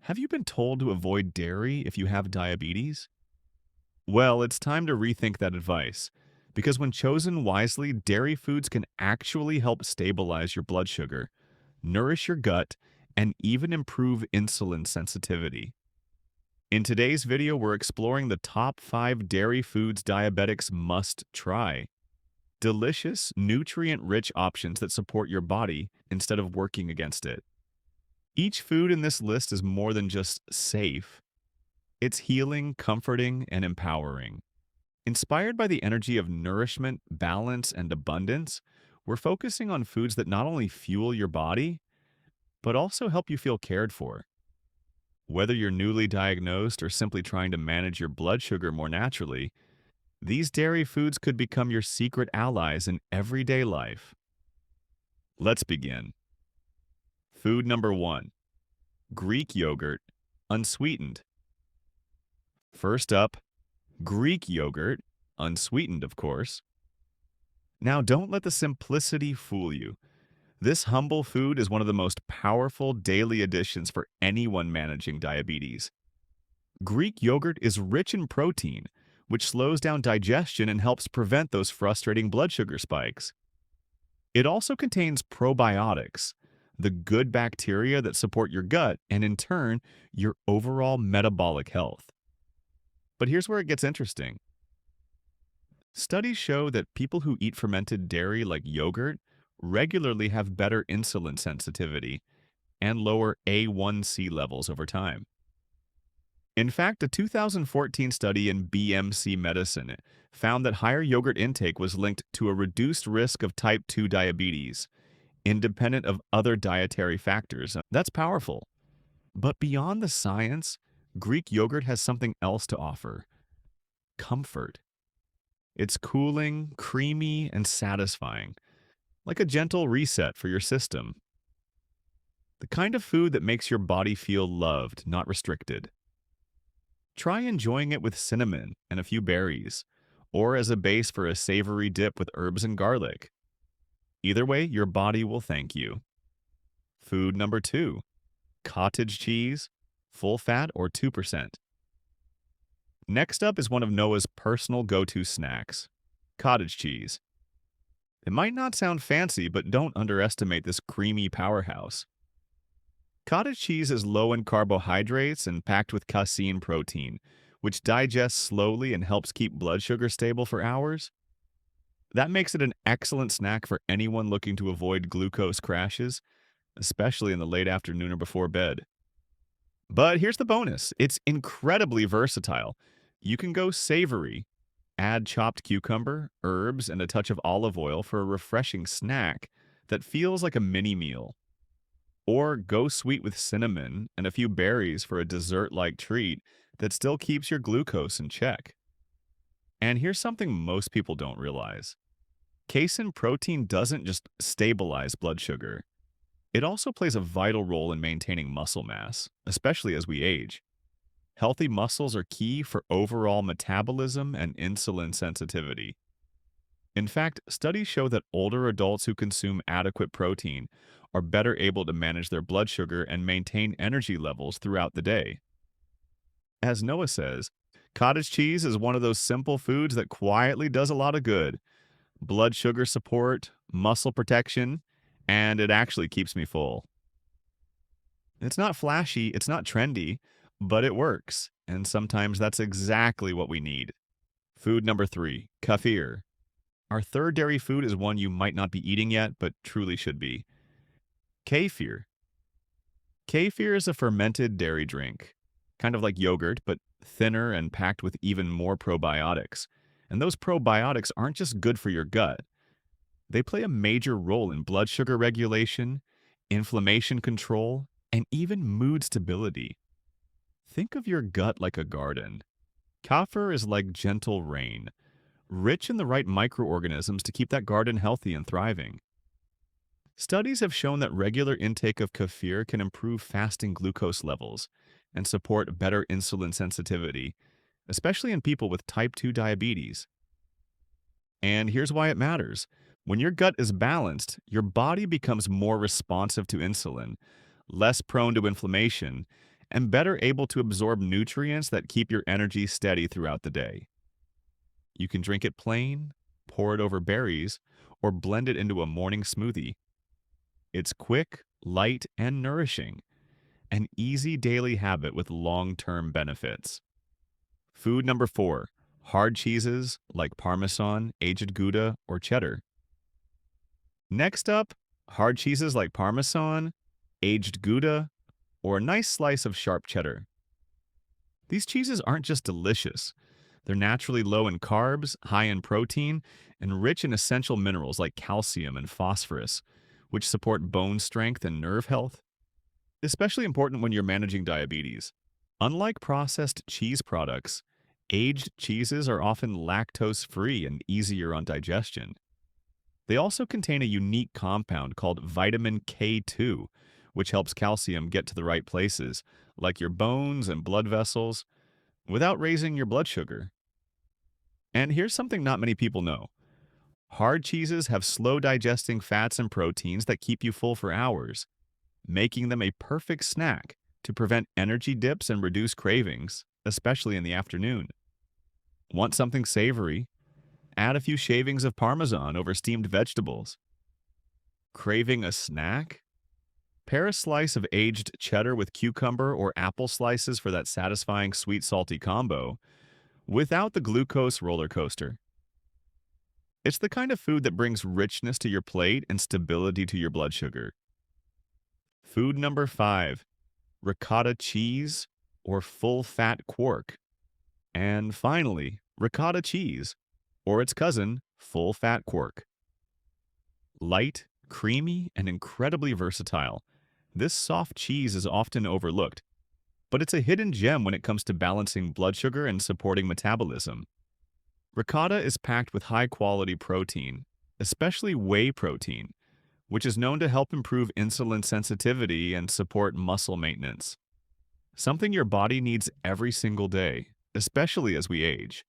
Have you been told to avoid dairy if you have diabetes? Well, it's time to rethink that advice. Because when chosen wisely, dairy foods can actually help stabilize your blood sugar, nourish your gut, and even improve insulin sensitivity. In today's video, we're exploring the top 5 dairy foods diabetics must try. Delicious, nutrient-rich options that support your body instead of working against it. Each food in this list is more than just safe. It's healing, comforting, and empowering. Inspired by the energy of nourishment, balance, and abundance, we're focusing on foods that not only fuel your body, but also help you feel cared for. Whether you're newly diagnosed or simply trying to manage your blood sugar more naturally, these dairy foods could become your secret allies in everyday life. Let's begin. Food number 1. Greek yogurt, unsweetened. First up, Greek yogurt, unsweetened of course. Now don't let the simplicity fool you. This humble food is one of the most powerful daily additions for anyone managing diabetes. Greek yogurt is rich in protein, which slows down digestion and helps prevent those frustrating blood sugar spikes. It also contains probiotics, the good bacteria that support your gut and, in turn, your overall metabolic health. But here's where it gets interesting. Studies show that people who eat fermented dairy like yogurt regularly have better insulin sensitivity and lower A1C levels over time. In fact, a 2014 study in BMC Medicine found that higher yogurt intake was linked to a reduced risk of type 2 diabetes, independent of other dietary factors. That's powerful. But beyond the science, Greek yogurt has something else to offer: comfort. It's cooling, creamy, and satisfying, like a gentle reset for your system. The kind of food that makes your body feel loved, not restricted. Try enjoying it with cinnamon and a few berries, or as a base for a savory dip with herbs and garlic. Either way, your body will thank you. Food number 2. Cottage cheese, full fat or 2%. Next up is one of Noah's personal go-to snacks: cottage cheese. It might not sound fancy, but don't underestimate this creamy powerhouse. Cottage cheese is low in carbohydrates and packed with casein protein, which digests slowly and helps keep blood sugar stable for hours. That makes it an excellent snack for anyone looking to avoid glucose crashes, especially in the late afternoon or before bed. But here's the bonus: it's incredibly versatile. You can go savory, add chopped cucumber, herbs, and a touch of olive oil for a refreshing snack that feels like a mini meal. Or go sweet with cinnamon and a few berries for a dessert-like treat that still keeps your glucose in check. And here's something most people don't realize. Casein protein doesn't just stabilize blood sugar. It also plays a vital role in maintaining muscle mass, especially as we age. Healthy muscles are key for overall metabolism and insulin sensitivity. In fact, studies show that older adults who consume adequate protein are better able to manage their blood sugar and maintain energy levels throughout the day. As Noah says, cottage cheese is one of those simple foods that quietly does a lot of good: blood sugar support, muscle protection, and it actually keeps me full. It's not flashy, it's not trendy, but it works, and sometimes that's exactly what we need. Food number 3, Kafir. Our third dairy food is one you might not be eating yet, but truly should be: Kefir. Kefir is a fermented dairy drink, kind of like yogurt, but thinner and packed with even more probiotics. And those probiotics aren't just good for your gut. They play a major role in blood sugar regulation, inflammation control, and even mood stability. Think of your gut like a garden. Kefir is like gentle rain, rich in the right microorganisms to keep that garden healthy and thriving. Studies have shown that regular intake of kefir can improve fasting glucose levels and support better insulin sensitivity, especially in people with type 2 diabetes. And here's why it matters. When your gut is balanced, your body becomes more responsive to insulin, less prone to inflammation, and better able to absorb nutrients that keep your energy steady throughout the day. You can drink it plain, pour it over berries, or blend it into a morning smoothie. It's quick, light, and nourishing, an easy daily habit with long-term benefits. Food number 4, hard cheeses like Parmesan, aged Gouda, or cheddar. Next up, hard cheeses like Parmesan, aged Gouda, or a nice slice of sharp cheddar. These cheeses aren't just delicious. They're naturally low in carbs, high in protein, and rich in essential minerals like calcium and phosphorus, which support bone strength and nerve health. Especially important when you're managing diabetes. Unlike processed cheese products, aged cheeses are often lactose-free and easier on digestion. They also contain a unique compound called vitamin K2, which helps calcium get to the right places, like your bones and blood vessels, without raising your blood sugar. And here's something not many people know. Hard cheeses have slow digesting fats and proteins that keep you full for hours, making them a perfect snack to prevent energy dips and reduce cravings, especially in the afternoon. Want something savory? Add a few shavings of Parmesan over steamed vegetables. Craving a snack? Pair a slice of aged cheddar with cucumber or apple slices for that satisfying sweet-salty combo, without the glucose roller coaster. It's the kind of food that brings richness to your plate and stability to your blood sugar. Food number 5, ricotta cheese or full-fat quark. And finally, ricotta cheese, or its cousin, full-fat quark. Light, creamy, and incredibly versatile, this soft cheese is often overlooked, but it's a hidden gem when it comes to balancing blood sugar and supporting metabolism. Ricotta is packed with high-quality protein, especially whey protein, which is known to help improve insulin sensitivity and support muscle maintenance. Something your body needs every single day, especially as we age.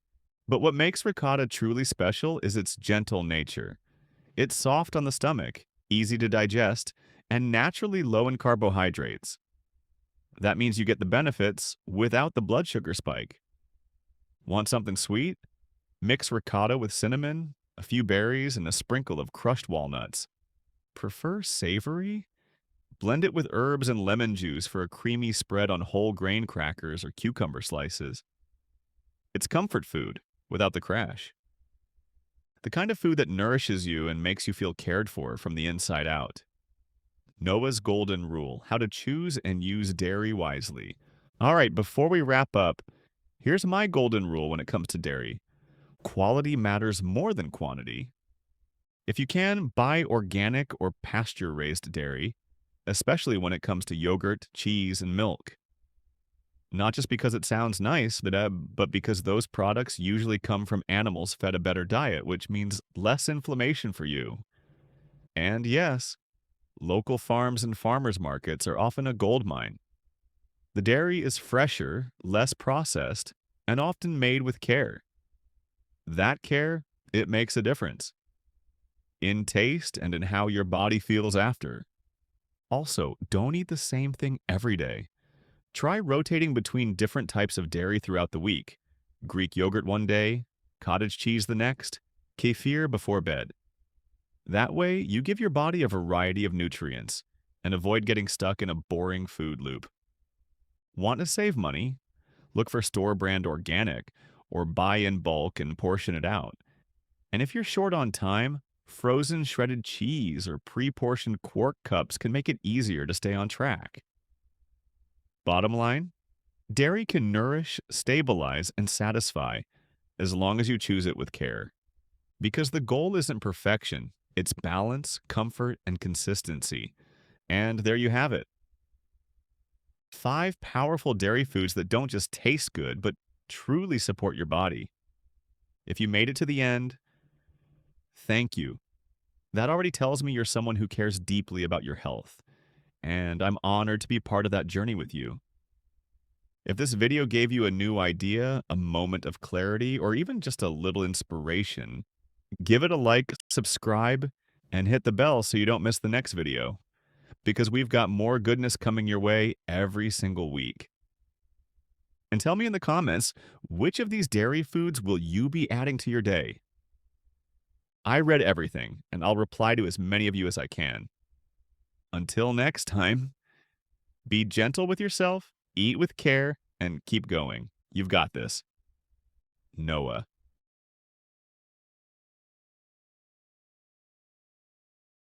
But what makes ricotta truly special is its gentle nature. It's soft on the stomach, easy to digest, and naturally low in carbohydrates. That means you get the benefits without the blood sugar spike. Want something sweet? Mix ricotta with cinnamon, a few berries, and a sprinkle of crushed walnuts. Prefer savory? Blend it with herbs and lemon juice for a creamy spread on whole grain crackers or cucumber slices. It's comfort food without the crash. The kind of food that nourishes you and makes you feel cared for from the inside out. Noah's Golden Rule: how to choose and use dairy wisely. All right, before we wrap up, here's my golden rule when it comes to dairy. Quality matters more than quantity. If you can, buy organic or pasture-raised dairy, especially when it comes to yogurt, cheese, and milk. Not just because it sounds nice, but because those products usually come from animals fed a better diet, which means less inflammation for you. And yes, local farms and farmers markets are often a goldmine. The dairy is fresher, less processed, and often made with care. That care, it makes a difference. In taste and in how your body feels after. Also, don't eat the same thing every day. Try rotating between different types of dairy throughout the week. Greek yogurt one day, cottage cheese the next, Kafir before bed. That way, you give your body a variety of nutrients and avoid getting stuck in a boring food loop. Want to save money? Look for store-brand organic or buy in bulk and portion it out. And if you're short on time, frozen shredded cheese or pre-portioned quark cups can make it easier to stay on track. Bottom line, dairy can nourish, stabilize, and satisfy as long as you choose it with care. Because the goal isn't perfection, it's balance, comfort, and consistency. And there you have it. 5 powerful dairy foods that don't just taste good, but truly support your body. If you made it to the end, thank you. That already tells me you're someone who cares deeply about your health, and I'm honored to be part of that journey with you. If this video gave you a new idea, a moment of clarity, or even just a little inspiration, give it a like, subscribe, and hit the bell so you don't miss the next video. because we've got more goodness coming your way every single week. And tell me in the comments, which of these dairy foods will you be adding to your day? I read everything, and I'll reply to as many of you as I can. Until next time, be gentle with yourself, eat with care, and keep going. You've got this. Noah.